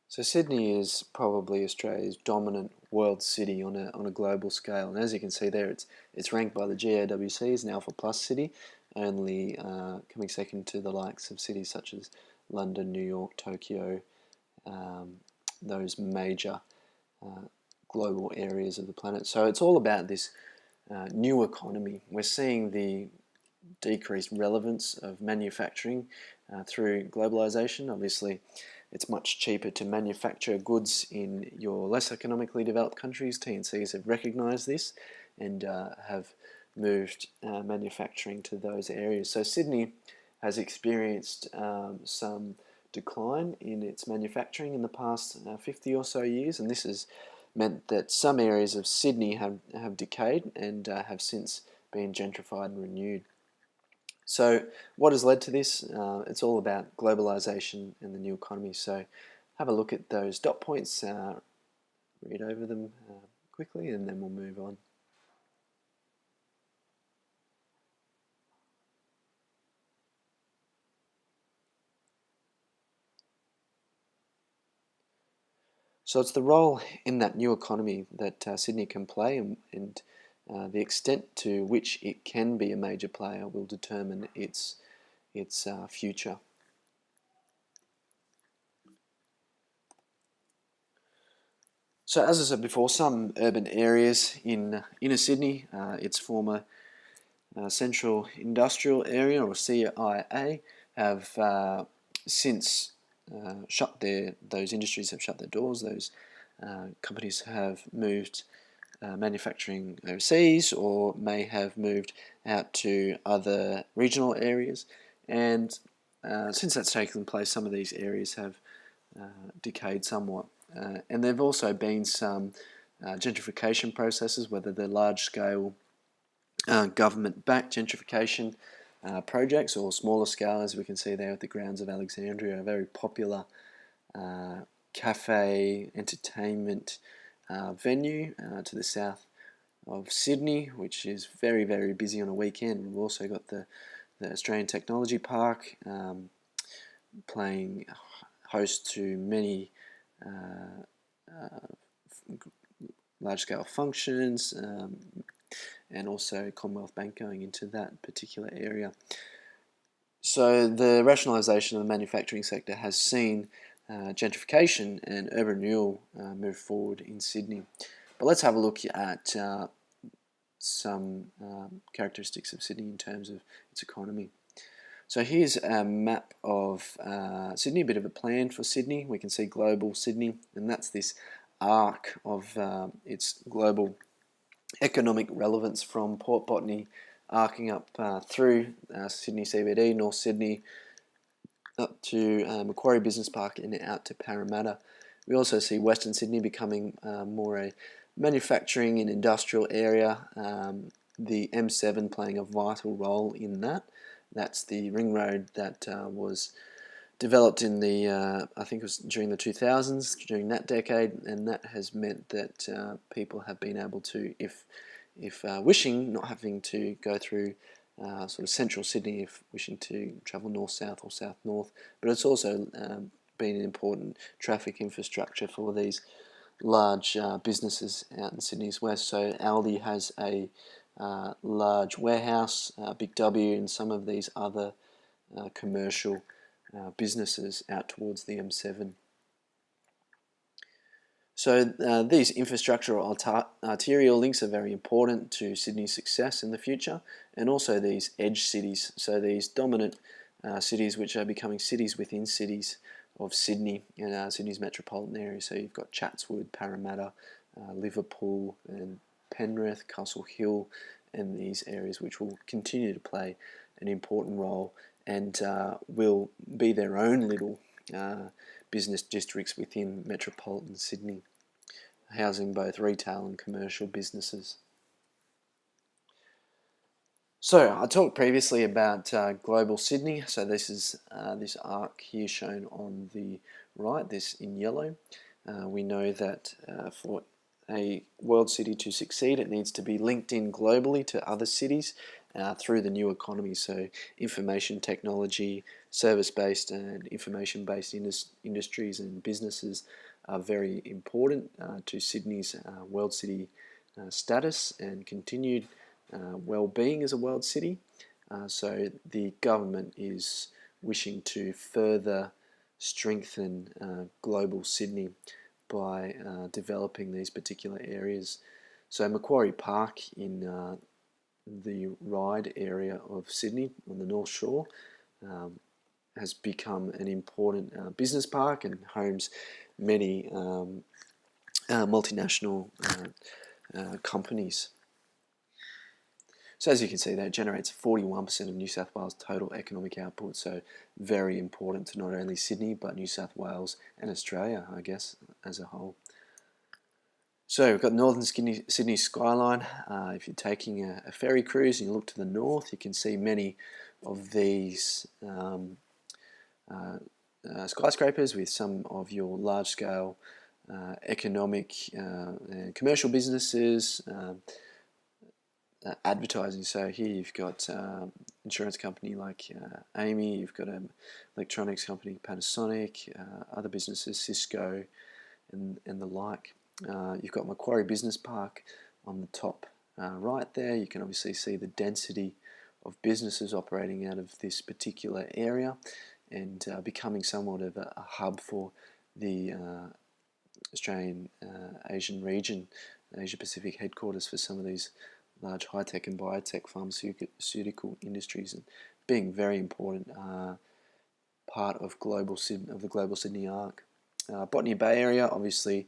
So Sydney is probably Australia's dominant world city on a global scale, and as you can see there, it's ranked by the GAWC as an Alpha Plus city, only coming second to the likes of cities such as London, New York, Tokyo, um, those major global areas of the planet. So it's all about this new economy. We're seeing the decreased relevance of manufacturing through globalisation. Obviously, it's much cheaper to manufacture goods in your less economically developed countries. TNCs have recognised this and have moved manufacturing to those areas. So Sydney has experienced some decline in its manufacturing in the past 50 or so years, and this has meant that some areas of Sydney have decayed and have since been gentrified and renewed. So what has led to this? It's all about globalisation and the new economy. So have a look at those dot points, read over them quickly, and then we'll move on. So it's the role in that new economy that Sydney can play, and the extent to which it can be a major player will determine its future. So as I said before, some urban areas in inner Sydney, its former Central Industrial Area, or CIA, have since those industries have shut their doors. Those companies have moved manufacturing overseas, or may have moved out to other regional areas. And since that's taken place, some of these areas have decayed somewhat. And there have also been some gentrification processes, whether they're large-scale government-backed gentrification projects or smaller scale, as we can see there at the grounds of Alexandria, a very popular cafe entertainment venue to the south of Sydney, which is very, very busy on a weekend. We've also got the Australian Technology Park playing host to many large-scale functions, and also Commonwealth Bank going into that particular area. So the rationalisation of the manufacturing sector has seen gentrification and urban renewal move forward in Sydney. But let's have a look at some characteristics of Sydney in terms of its economy. So here's a map of Sydney, a bit of a plan for Sydney. We can see global Sydney, and that's this arc of its global economic relevance from Port Botany arcing up through Sydney CBD, North Sydney, up to Macquarie Business Park and out to Parramatta. We also see Western Sydney becoming more a manufacturing and industrial area, the M7 playing a vital role in that. That's the ring road that was developed in the, I think it was during the 2000s, during that decade, and that has meant that people have been able to, if wishing, not having to go through sort of central Sydney if wishing to travel north-south or south-north, but it's also been an important traffic infrastructure for these large businesses out in Sydney's west. So Aldi has a large warehouse, Big W, and some of these other commercial businesses out towards the M7. So these infrastructural arterial links are very important to Sydney's success in the future, and also these edge cities, so these dominant cities which are becoming cities within cities of Sydney and Sydney's metropolitan area. So you've got Chatswood, Parramatta, Liverpool and Penrith, Castle Hill, and these areas which will continue to play an important role and will be their own little business districts within metropolitan Sydney, housing both retail and commercial businesses. So I talked previously about global Sydney. So this is this arc here shown on the right, this in yellow. We know that for a world city to succeed, it needs to be linked in globally to other cities, through the new economy. So information technology, service-based and information-based industries and businesses are very important to Sydney's world city status and continued well-being as a world city. So the government is wishing to further strengthen global Sydney by developing these particular areas. So Macquarie Park in the Ryde area of Sydney on the North Shore has become an important business park and homes many multinational companies. So as you can see, that generates 41% of New South Wales' total economic output, so very important to not only Sydney but New South Wales and Australia, I guess, as a whole. So we've got northern Sydney skyline. If you're taking a ferry cruise and you look to the north, you can see many of these skyscrapers with some of your large-scale economic and commercial businesses, advertising. So here you've got insurance company like Amy, you've got an electronics company, Panasonic, other businesses, Cisco, and the like. You've got Macquarie Business Park on the top right there. You can obviously see the density of businesses operating out of this particular area and becoming somewhat of a hub for the Australian Asian region, Asia Pacific headquarters for some of these large high-tech and biotech pharmaceutical industries, and being very important part of the global Sydney arc. Botany Bay area, obviously,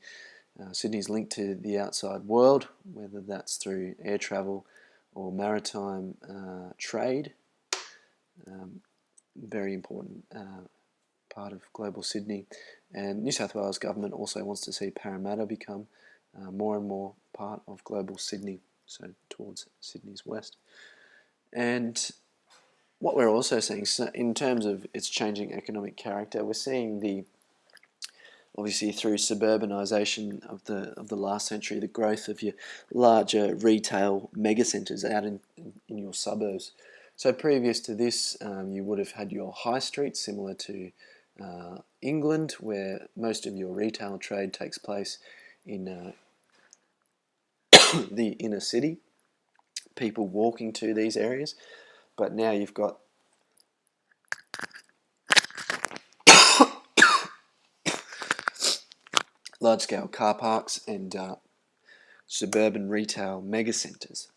Sydney's linked to the outside world, whether that's through air travel or maritime trade. Very important part of global Sydney. And New South Wales government also wants to see Parramatta become more and more part of global Sydney, so towards Sydney's west. And what we're also seeing, so in terms of its changing economic character, we're seeing obviously through suburbanisation of the last century, the growth of your larger retail megacentres out in your suburbs. So previous to this, you would have had your high streets, similar to England, where most of your retail trade takes place in the inner city, people walking to these areas. But now you've got large-scale car parks and suburban retail megacentres.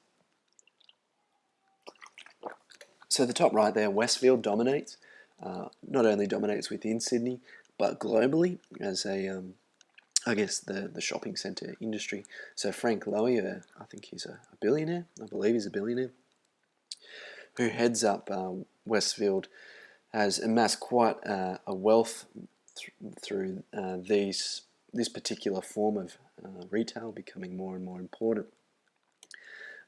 So the top right there, Westfield dominates. Not only dominates within Sydney, but globally as I guess the shopping centre industry. So Frank Lowy, I think he's a billionaire, I believe he's a billionaire, who heads up Westfield, has amassed quite a wealth through this particular form of retail, becoming more and more important.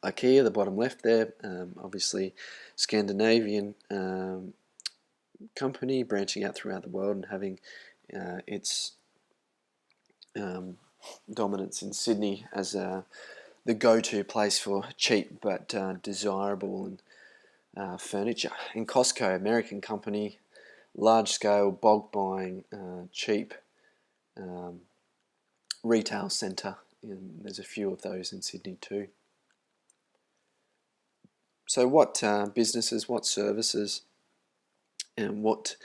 IKEA, the bottom left there, obviously Scandinavian company branching out throughout the world and having its dominance in Sydney as the go-to place for cheap but desirable and furniture. And Costco, American company, large-scale bulk buying, cheap retail centre. There's a few of those in Sydney too. So what businesses, what services, and what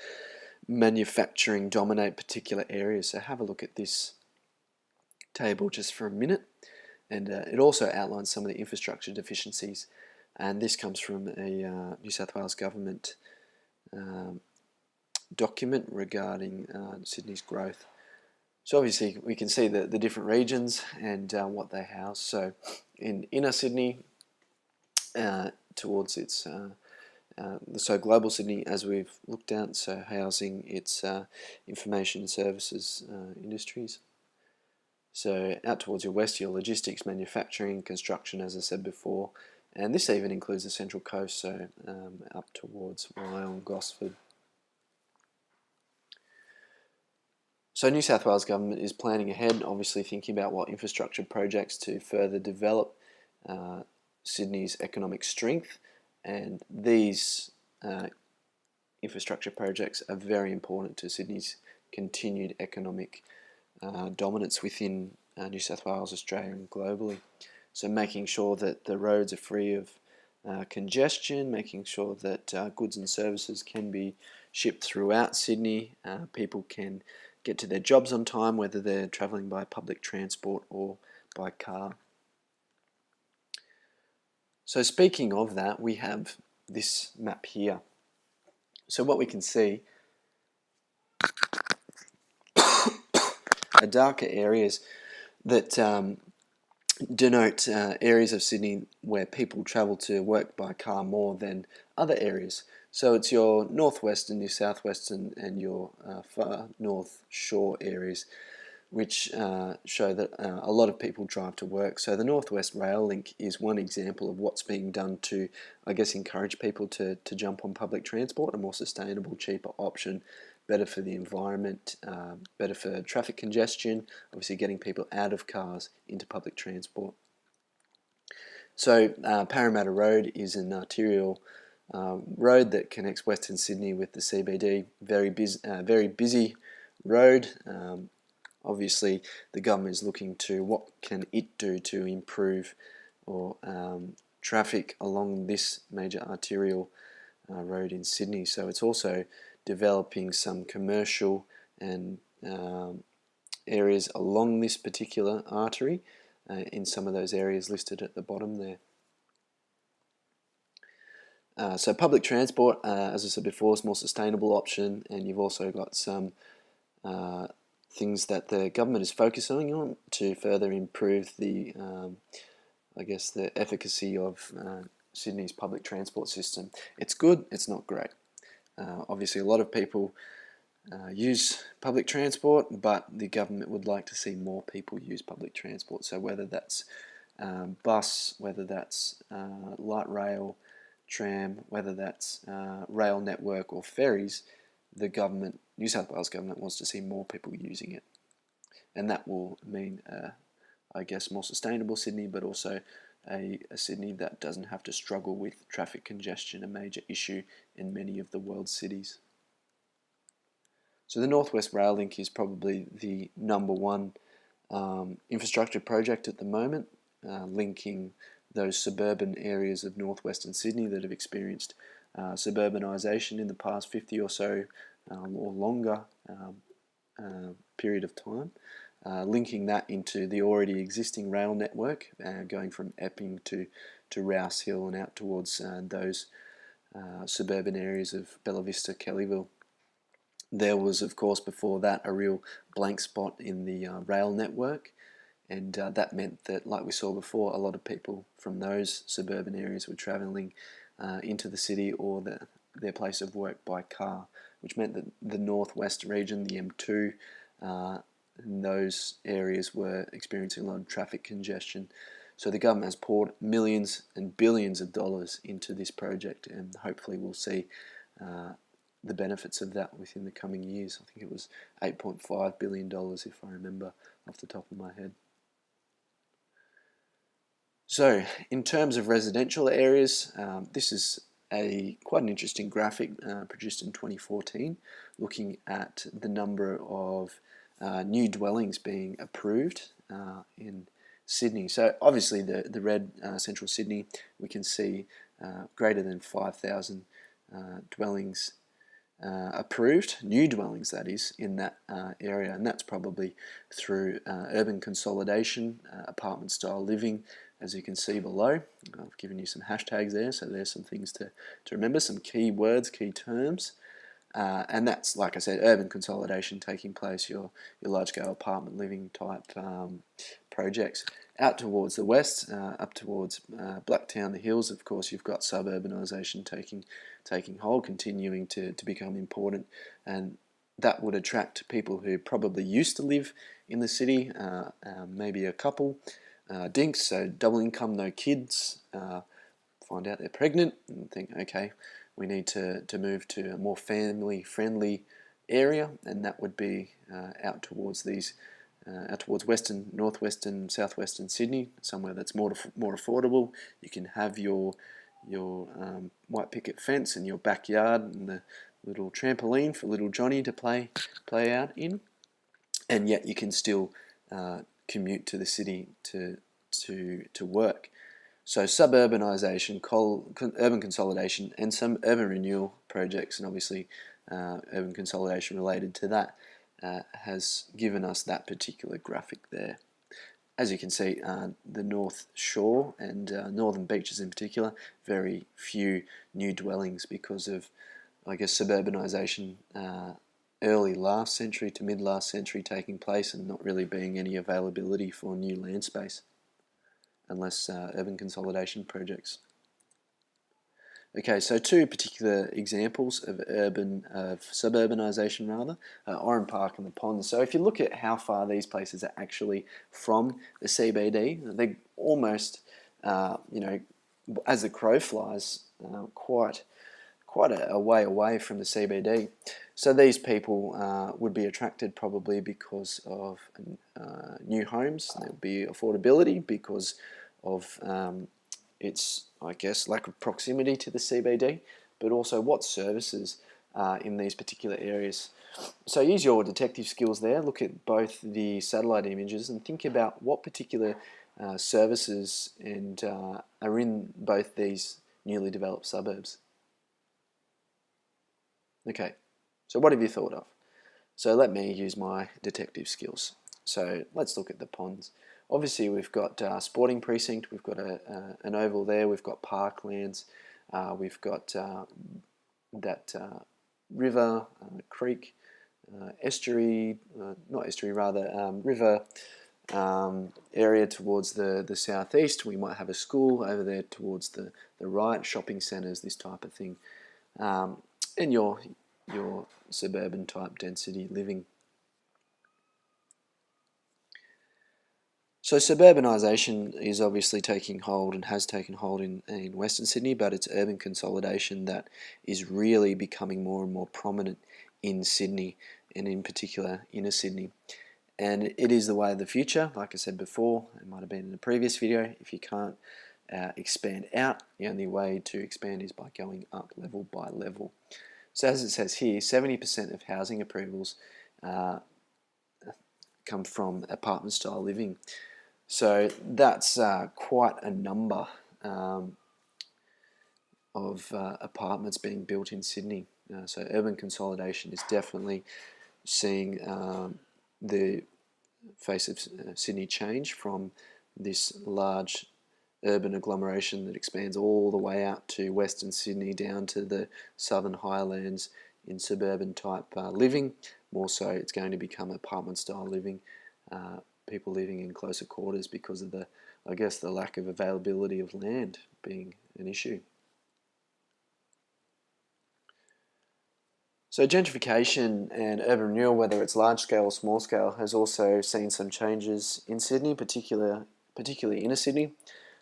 manufacturing dominate particular areas? So have a look at this table just for a minute, and it also outlines some of the infrastructure deficiencies, and this comes from a New South Wales government document regarding Sydney's growth. So obviously we can see the different regions and what they house. So in inner Sydney, towards its so global Sydney, as we've looked at, so housing its information services industries. So out towards your west, your logistics, manufacturing, construction, as I said before, and this even includes the Central Coast, so up towards Wyong, Gosford. So New South Wales government is planning ahead, obviously thinking about what infrastructure projects to further develop Sydney's economic strength And these infrastructure projects are very important to Sydney's continued economic dominance within New South Wales, Australia and globally. So making sure that the roads are free of congestion, making sure that goods and services can be shipped throughout Sydney, people can get to their jobs on time, whether they're travelling by public transport or by car. So speaking of that, we have this map here. So what we can see are darker areas that denote areas of Sydney where people travel to work by car more than other areas. So it's your northwestern, your southwestern and your far north shore areas which show that a lot of people drive to work. So the Northwest Rail Link is one example of what's being done to, I guess, encourage people to jump on public transport, a more sustainable, cheaper option, better for the environment, better for traffic congestion, obviously getting people out of cars into public transport. So Parramatta Road is an arterial road that connects Western Sydney with the CBD. Very busy road. Obviously, the government is looking to what can it do to improve or traffic along this major arterial road in Sydney. So it's also developing some commercial and areas along this particular artery in some of those areas listed at the bottom there. So public transport, as I said before, is a more sustainable option, and you've also got some things that the government is focusing on to further improve the, I guess, the efficacy of Sydney's public transport system. It's good, it's not great. Obviously, a lot of people use public transport, but the government would like to see more people use public transport. So whether that's bus, whether that's light rail, tram, whether that's rail network or ferries, the government, New South Wales government, wants to see more people using it. And that will mean, I guess, more sustainable Sydney, but also a Sydney that doesn't have to struggle with traffic congestion, a major issue in many of the world's cities. So the Northwest Rail Link is probably the #1 infrastructure project at the moment, linking those suburban areas of northwestern Sydney that have experienced suburbanisation in the past 50 or so or longer period of time, linking that into the already existing rail network, going from Epping to Rouse Hill and out towards those suburban areas of Bella Vista, Kellyville. There was, of course, before that a real blank spot in the rail network, and that meant that, like we saw before, a lot of people from those suburban areas were travelling into the city or their place of work by car, which meant that the northwest region, the M2, and those areas were experiencing a lot of traffic congestion. So the government has poured millions and billions of dollars into this project, and hopefully we'll see the benefits of that within the coming years. I think it was $8.5 billion if I remember off the top of my head. So in terms of residential areas, this is quite an interesting graphic produced in 2014, looking at the number of new dwellings being approved in Sydney. So obviously the red central Sydney, we can see greater than 5,000 dwellings approved, new dwellings that is, in that area, and that's probably through urban consolidation, apartment style living, as you can see below. I've given you some hashtags there, so there's some things to remember, some key words, key terms. And that's, like I said, urban consolidation taking place, your large-scale apartment living type projects. Out towards the west, up towards Blacktown, the hills, of course, you've got suburbanisation taking hold, continuing to become important, and that would attract people who probably used to live in the city, maybe a couple, dinks, so double income, no kids, find out they're pregnant and think, okay, we need to move to a more family-friendly area, and that would be out towards western, northwestern, southwestern Sydney, somewhere that's more affordable. You can have your white picket fence in your backyard and the little trampoline for little Johnny to play out in, and yet you can still commute to the city to work. So suburbanisation, urban consolidation, and some urban renewal projects, and obviously urban consolidation related to that, has given us that particular graphic there. As you can see, the North Shore and northern beaches in particular, very few new dwellings because of, I guess, suburbanisation early last century to mid last century taking place, and not really being any availability for new land space unless urban consolidation projects. Okay, so two particular examples of suburbanisation rather, Oran Park and the Ponds. So if you look at how far these places are actually from the CBD, they're almost, as the crow flies, quite a way away from the CBD. So these people would be attracted probably because of new homes. There would be affordability because of its, I guess, lack of proximity to the CBD, but also what services are in these particular areas. So use your detective skills there, look at both the satellite images and think about what particular services and are in both these newly developed suburbs. Okay, so what have you thought of? So let me use my detective skills. So let's look at the ponds. Obviously we've got sporting precinct, we've got an oval there, we've got parklands, we've got that river, creek, estuary, not estuary rather, river area towards the southeast. We might have a school over there towards the right, shopping centres, this type of thing. And your suburban type density living. So suburbanisation is obviously taking hold and has taken hold in Western Sydney, but it's urban consolidation that is really becoming more and more prominent in Sydney, and in particular inner Sydney. And it is the way of the future. Like I said before, it might have been in a previous video, if you can't expand out, the only way to expand is by going up level by level. So as it says here, 70% of housing approvals come from apartment style living. So that's quite a number of apartments being built in Sydney. So urban consolidation is definitely seeing the face of Sydney change from this large urban agglomeration that expands all the way out to Western Sydney down to the southern highlands in suburban type living. More so, it's going to become apartment style living. People living in closer quarters because of the lack of availability of land being an issue. So gentrification and urban renewal, whether it's large scale or small scale, has also seen some changes in Sydney, particularly inner Sydney.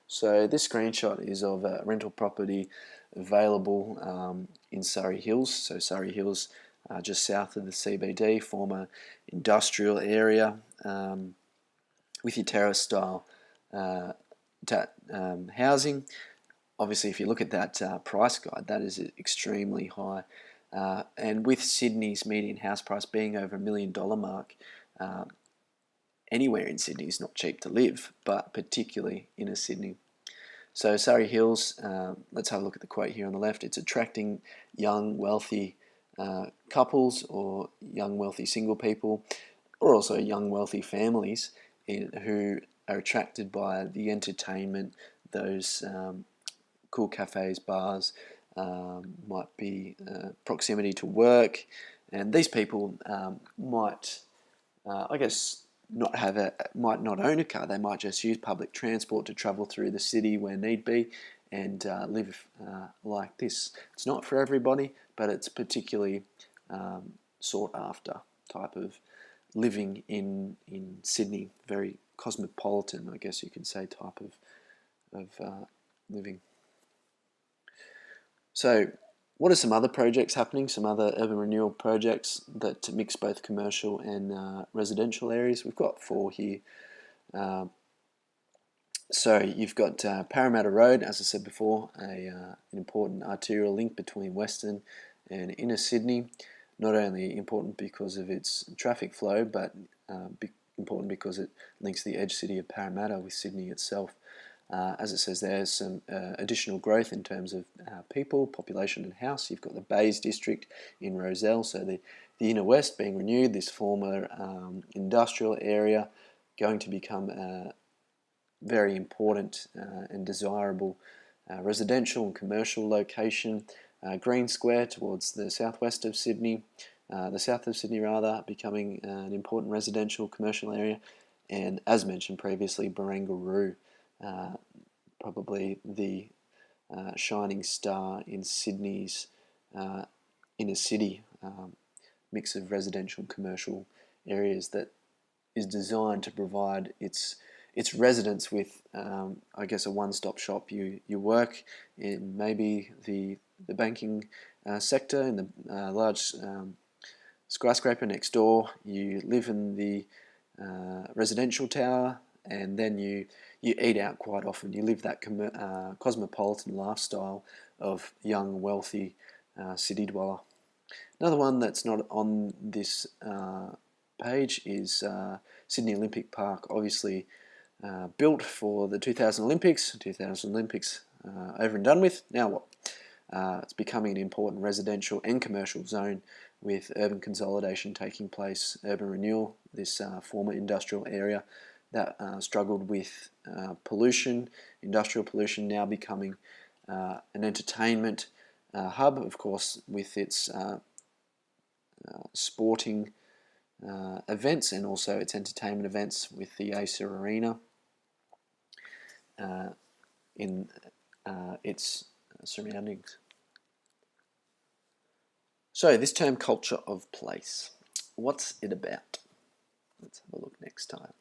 So this screenshot is of a rental property available in Surrey Hills. So Surrey Hills, just south of the CBD, former industrial area. With your terrace style housing. Obviously if you look at that price guide, that is extremely high, and with Sydney's median house price being over $1 million mark, anywhere in Sydney is not cheap to live, but particularly inner Sydney. So Surrey Hills, let's have a look at the quote here on the left. It's attracting young wealthy couples or young wealthy single people, or also young wealthy families who are attracted by the entertainment, those cool cafes, bars, might be proximity to work, and these people might, might not own a car. They might just use public transport to travel through the city where need be, and live like this. It's not for everybody, but it's particularly sought after type of living in Sydney. Very cosmopolitan, I guess you could say, type of living. So what are some other projects happening, some other urban renewal projects that mix both commercial and residential areas? We've got 4 here. So you've got Parramatta Road, as I said before, an important arterial link between Western and inner Sydney. Not only important because of its traffic flow, but important because it links the edge city of Parramatta with Sydney itself. As it says, there's some additional growth in terms of people, population and house. You've got the Bays district in Rozelle, so the inner west being renewed, this former industrial area going to become very important and desirable residential and commercial location. Green Square towards the southwest of Sydney, the south of Sydney rather, becoming an important residential commercial area. And as mentioned previously, Barangaroo, probably the shining star in Sydney's inner city mix of residential and commercial areas that is designed to provide its residents with, I guess, a one-stop shop. You work in maybe the banking sector in the large skyscraper next door. You live in the residential tower, and then you eat out quite often. You live that cosmopolitan lifestyle of young, wealthy city dweller. Another one that's not on this page is Sydney Olympic Park, obviously built for the 2000 Olympics. 2000 Olympics over and done with. Now what? It's becoming an important residential and commercial zone with urban consolidation taking place, urban renewal, this former industrial area that struggled with pollution, industrial pollution, now becoming an entertainment hub, of course, with its sporting events and also its entertainment events with the Acer Arena in its surroundings. So this term culture of place, what's it about? Let's have a look next time.